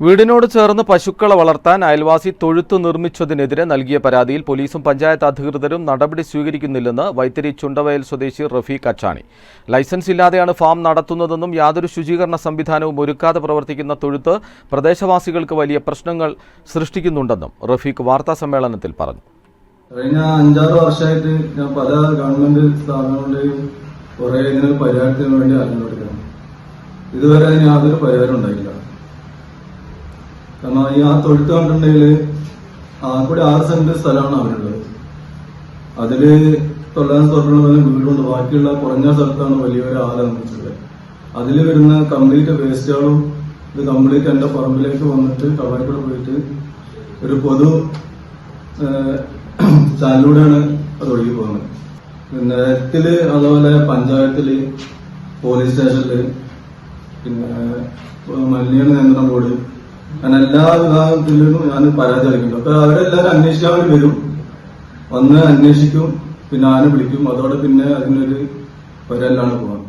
വീടിനോട് ചേർന്ന് പശുക്കളെ വളർത്താൻ അയൽവാസി തൊഴുത്ത് നിർമ്മിച്ചതിനെതിരെ നൽകിയ പരാതിയിൽ പോലീസും പഞ്ചായത്ത് അധികൃതരും നടപടി സ്വീകരിക്കുന്നില്ലെന്ന് വൈത്തിരി ചുണ്ടവയൽ സ്വദേശി റഫീഖ് അച്ചാണി. ലൈസൻസ് ഇല്ലാതെയാണ് ഫാം നടത്തുന്നതെന്നും യാതൊരു ശുചീകരണ സംവിധാനവും ഒരുക്കാതെ പ്രവർത്തിക്കുന്ന തൊഴുത്ത് പ്രദേശവാസികൾക്ക് വലിയ പ്രശ്നങ്ങൾ സൃഷ്ടിക്കുന്നുണ്ടെന്നും റഫീഖ് വാർത്താസമ്മേളനത്തിൽ പറഞ്ഞു. കഴിഞ്ഞ 5-6 വർഷമായിട്ട് ഞാൻ പല ഗവൺമെന്റ് സ്ഥാപനങ്ങളുടെയും കുറെ പരിഹാരത്തിന് വേണ്ടി അലഞ്ഞെടുക്കണം. ഇതുവരെ അതിന് യാതൊരു പരിഹാരം ഉണ്ടായില്ല. കാരണം ഈ തൊഴുത്ത് കണ്ടിട്ടുണ്ടെങ്കിൽ കൂടി 6 സെന്റ് സ്ഥലമാണ് അവരുള്ളത്. അതില് 900 വീടുണ്ട്. ബാക്കിയുള്ള കുറഞ്ഞ സ്ഥലത്താണ് വലിയൊരു ആല നിർമ്മിച്ചത്. അതിൽ വരുന്ന കംപ്ലീറ്റ് വേസ്റ്റുകളും ഇത് കംപ്ലീറ്റ് എന്റെ പറമ്പിലേക്ക് വന്നിട്ട് കവറിൽ പോയിട്ട് ഒരു പൊതു ചാനലിലൂടെയാണ് അത് ഒഴുകി പോകുന്നത്. പിന്നെ എത്തില് അതുപോലെ പഞ്ചായത്തില്, പോലീസ് സ്റ്റേഷനില്, പിന്നെ മലിനീകരണ നിയന്ത്രണ ബോർഡ്, അങ്ങനെ എല്ലാ വിഭാഗത്തിലും ഞാൻ പരാതി അയക്കുന്നുണ്ട്. അപ്പൊ അവരെല്ലാവരും അന്വേഷിക്കാൻ വേണ്ടി വരും, വന്ന് അന്വേഷിക്കും, പിന്നെ ആനെ വിളിക്കും, അതോടെ പിന്നെ അതിനൊരു പരിഹാരമാണ് പോകുന്നത്.